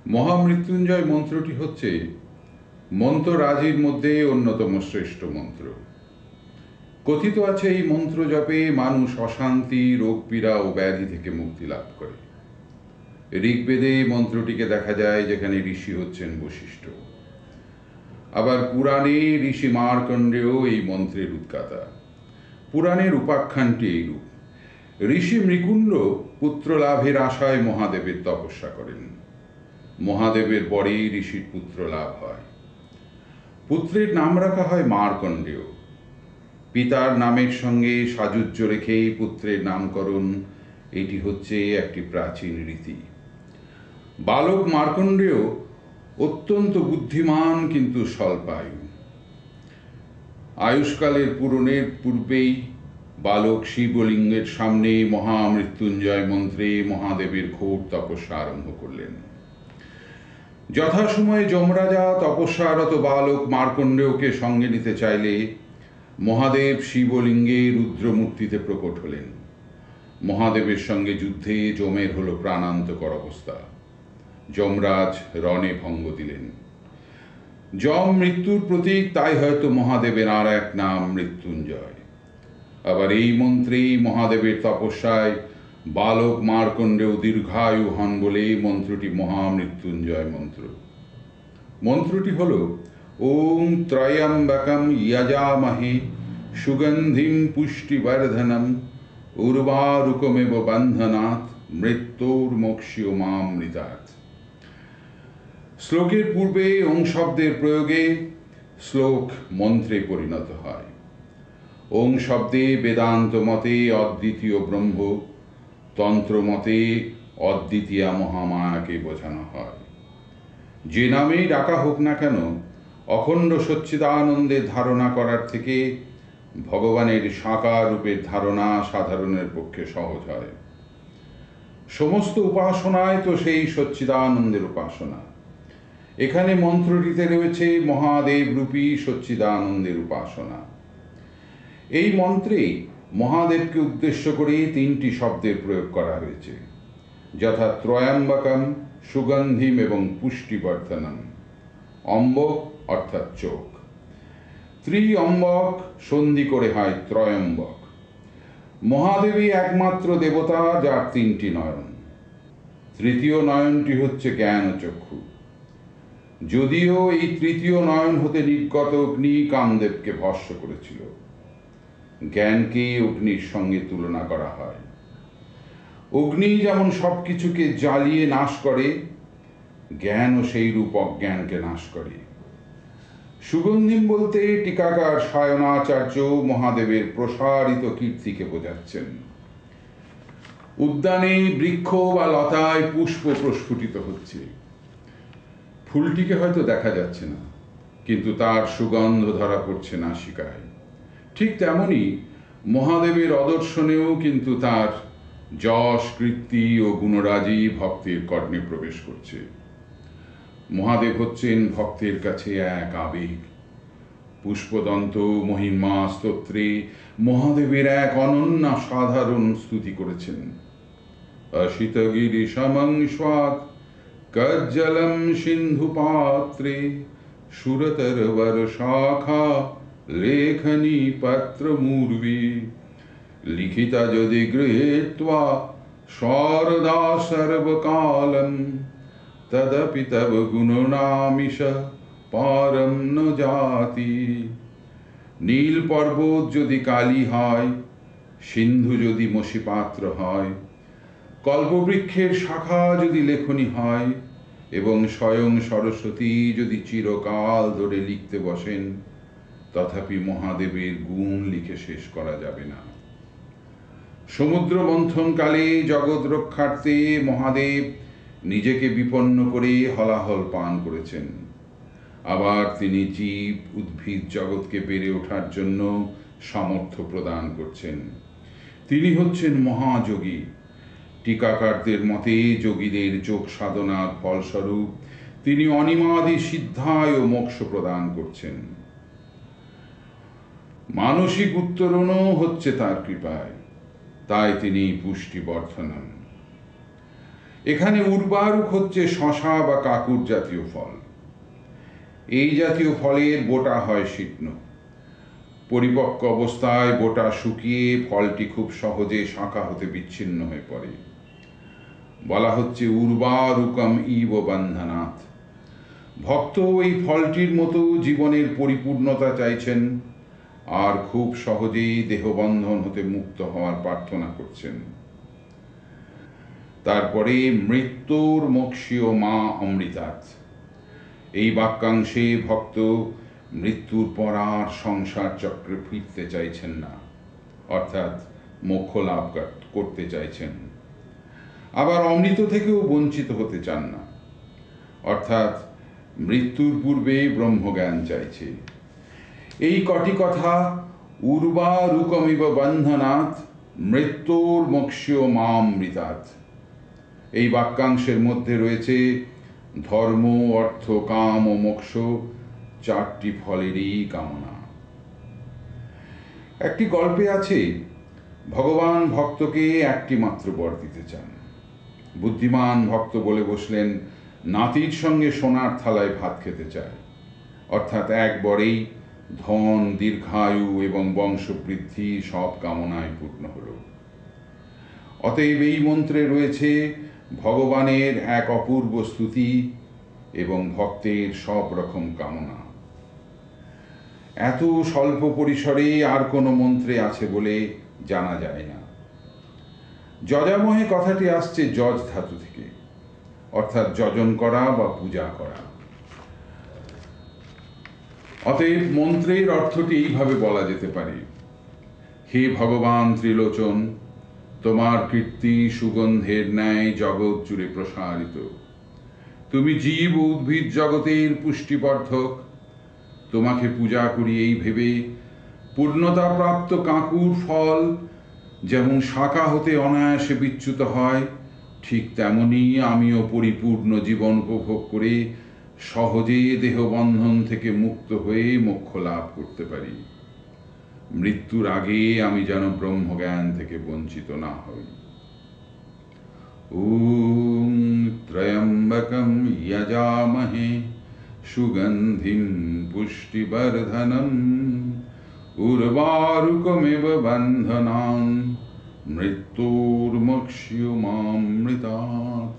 মহামৃত্যুঞ্জয় মন্ত্রটি হচ্ছে মন্ত্ররাজির মধ্যে অন্যতম শ্রেষ্ঠ মন্ত্র। কথিত আছে এই মন্ত্র জপে মানুষ অশান্তি, রোগ পীড়া ও ব্যাধি থেকে মুক্তি লাভ করে। ঋগ্বেদে মন্ত্রটিকে দেখা যায় যেখানে ঋষি হচ্ছেন বশিষ্ঠ। আবার পুরাণে ঋষি মার্কণ্ডেয় এই মন্ত্রের উদ্গাতা। পুরাণের উপাখ্যানটি এইরূপ: ঋষি মৃকুণ্ড পুত্র লাভের আশায় মহাদেবের তপস্যা করেন। মহাদেবের পরে ঋষির পুত্র লাভ হয়। পুত্রের নাম রাখা হয় মার্কণ্ডেয়। পিতার নামের সঙ্গে সাযুজ্য রেখেই পুত্রের নামকরণ, এটি হচ্ছে একটি প্রাচীন রীতি। বালক মার্কণ্ডেয় অত্যন্ত বুদ্ধিমান কিন্তু স্বল্পায়ু। আয়ুষ্কালের পূরণের পূর্বেই বালক শিবলিঙ্গের সামনে মহামৃত্যুঞ্জয় মন্ত্রে মহাদেবের ঘোর তপস্যা আরম্ভ করলেন। যথাসময়ে যমরাজা তপস্যারত বালক মার্কণ্ডেয়কে সঙ্গে নিতে চাইলে মহাদেব শিবলিঙ্গে রুদ্রমূর্তিতে প্রকট হলেন। মহাদেবের সঙ্গে যুদ্ধে যমের হল প্রাণান্তকর অবস্থা। যমরাজ রণে ভঙ্গ দিলেন। যম মৃত্যুর প্রতীক, তাই হয়তো মহাদেবের আর এক নাম মৃত্যুঞ্জয়। আবার এই মন্ত্রেই মহাদেবের তপস্যায় বালক মার্কণ্ডেয় দীর্ঘায়ু হন বলে মন্ত্রটি মহামৃত্যুঞ্জয় মন্ত্র। মন্ত্রটি হল ওম ত্রয়ম্বকম যজামহে সুগন্ধিম পুষ্টিবর্ধনম উর্বারুকমেব বন্ধনাৎ মৃত্যুর্মোক্ষ্যমামৃতাৎ। শ্লোকের পূর্বে ওং শব্দের প্রয়োগে শ্লোক মন্ত্রে পরিণত হয়। ওং শব্দে বেদান্ত মতে অদ্বিতীয় ব্রহ্ম, তন্ত্র মতে অদ্বিতীয়া মহামায়াকে বোঝানো হয়। যে নামেই ডাকা হোক না কেন, অখণ্ড সচ্চিদানন্দের ধারণা করার থেকে ভগবানের সাকার রূপের ধারণা সাধারণের পক্ষে সহজ হয়। সমস্ত উপাসনায় তো সেই সচ্চিদানন্দের উপাসনা। এখানে মন্ত্রটিতে রয়েছে মহাদেব রূপী সচ্চিদানন্দের উপাসনা। এই মন্ত্রে মহাদেবকে উদ্দেশ্য করে তিনটি শব্দের প্রয়োগ করা হয়েছে, যথা ত্রয়ম্বকম, সুগন্ধিম এবং পুষ্টিবর্ধনম। অম্বক অর্থাৎ চোখ। ত্রিয়ম্বক সন্ধি করে হয় ত্রয়ম্বক। মহাদেবী একমাত্র দেবতা যার তিনটি নয়ন। তৃতীয় নয়নটি হচ্ছে জ্ঞান চক্ষু। যদিও এই তৃতীয় নয়ন হতে নির্গত অগ্নি কামদেবকে ভস্ম করেছিল। জ্ঞানকে অগ্নির সঙ্গে তুলনা করা হয়। অগ্নি যেমন সবকিছুকে জ্বালিয়ে নাশ করে, জ্ঞানও সেই রূপ অজ্ঞানকে নাশ করে। সুগন্ধিম বলতে টিকাকার সায়নাচার্য মহাদেবের প্রসারিত কীর্তিকে বোঝাচ্ছেন। উদ্যানে বৃক্ষ বা লতায় পুষ্প প্রস্ফুটিত হচ্ছে। ফুলটিকে হয়তো দেখা যাচ্ছে না, কিন্তু তার সুগন্ধ ধরা পড়ছে নাসিকায়। ঠিক তেমনি মহাদেবের অদর্শনেও কিন্তু তার যশ, কীর্তি ও গুণরাজি ভক্তের কর্ণে প্রবেশ করছে। মহাদেব হচ্ছেন ভক্তের কাছে এক আবেগ। পুষ্পদন্ত মহিমা স্তোত্রে মহাদেবের এক অনন্য সাধারণ স্তুতি করেছেন। অসিতগিরি সমং স্বাদ কজ্জলম সিন্ধু পাত্রে সুরতরবর শাখা লেখনী পত্র মূর্বি লিখিতা যদি গৃহীত্বা শারদা সর্বকালম তদপি তব গুণনামিষ পারম ন জাতি। নীল পর্বত যদি কালী হয়, সিন্ধু যদি মসিপাত্র হয়, কল্পবৃক্ষের শাখা যদি লেখনী হয় এবং স্বয়ং সরস্বতী যদি চিরকাল ধরে লিখতে বসেন, তথাপি মহাদেবের গুণ লিখে শেষ করা যাবে না। সমুদ্র মন্থনকালে জগৎ রক্ষার্থে মহাদেব নিজেকে বিপন্ন করে হলাহল পান করেছেন। আবার তিনি জীব উদ্ভিদ জগৎকে বেড়ে ওঠার জন্য সামর্থ্য প্রদান করছেন। তিনি হচ্ছেন মহাযোগী। টিকাকারদের মতে যোগীদের যোগ সাধনার ফলস্বরূপ তিনি অনিমাদি সিদ্ধায় ও মোক্ষ প্রদান করছেন। মানসিক উত্তরণও হচ্ছে তার কৃপায়, তাই তিনি পুষ্টিবর্ধনম। এখানে উর্বারুক হচ্ছে শশা বা কাকুর জাতীয় ফল। এই জাতীয় ফলের বোটা হয় শীর্ণ। পরিপক্ক অবস্থায় বোটা শুকিয়ে ফলটি খুব সহজে শাখা হতে বিচ্ছিন্ন হয়ে পড়ে। বলা হচ্ছে উর্বারুকম ইব বন্ধনাথ। ভক্ত এই ফলটির মতো জীবনের পরিপূর্ণতা চাইছেন আর খুব সহজেই দেহবন্ধন হতে মুক্ত হওয়ার প্রার্থনা করছেন। তারপরে মৃত্যুর মোক্ষীয় মা অমৃতাৎ। এই বাক্যাংশে ভক্ত মৃত্যুর পর আর সংসার চক্রে ফিরতে চাইছেন না, অর্থাৎ মোক্ষ লাভ করতে চাইছেন। আবার অমৃত থেকেও বঞ্চিত হতে চান না, অর্থাৎ মৃত্যুর পূর্বে ব্রহ্মজ্ঞান চাইছে। এই কটি কথা উর্বারুকমিব বন্ধনাৎ মৃত্যুর মোক্ষীয় মামৃতাৎ, এই বাক্যাংশের মধ্যে রয়েছে ধর্ম, অর্থ, কাম ও মোক্ষ চারটি ফলেরই কামনা। একটি গল্পে আছে, ভগবান ভক্তকে একটি মাত্র বর দিতে চান। বুদ্ধিমান ভক্ত বলে বসলেন, নাতির সঙ্গে সোনার থালায় ভাত খেতে চায়, অর্থাৎ এক বরেই ধন, দীর্ঘায়ু এবং বংশবৃদ্ধি সব কামনায় পূর্ণ হল। অতএব এই মন্ত্রে রয়েছে ভগবানের এক অপূর্ব স্তুতি এবং ভক্তের সব রকম কামনা। এত স্বল্প পরিসরে আর কোনো মন্ত্রে আছে বলে জানা যায় না। যজামহে কথাটি আসছে যজ ধাতু থেকে, অর্থাৎ যজন করা বা পূজা করা। অতএব মন্ত্রের অর্থটি এইভাবে বলা যেতে পারে, হে ভগবান ত্রিলোচন, তোমার কীর্তি সুগন্ধের ন্যায় জগৎ জুড়ে প্রসারিত। তুমি জীব ও উদ্ভিদ জগতের পুষ্টিবর্ধক। তোমাকে পূজা করি এই ভেবে পূর্ণতা প্রাপ্ত কাকুর ফল যেমন শাখা হতে অনায়াসে বিচ্যুত হয়, ঠিক তেমনি আমিও পরিপূর্ণ জীবন উপভোগ করে সহজে দেহবন্ধন থেকে মুক্ত হয়ে মোক্ষ লাভ করতে পারি। মৃত্যুর আগে আমি যেন ব্রহ্মজ্ঞান থেকে বঞ্চিত না হই। ওম ত্রয়ম্বকম যজামহে সুগন্ধিম পুষ্টিবর্ধনম উর্বারুকমিব বন্ধনান মৃত্যুর্মোক্ষীয়মামৃতাৎ।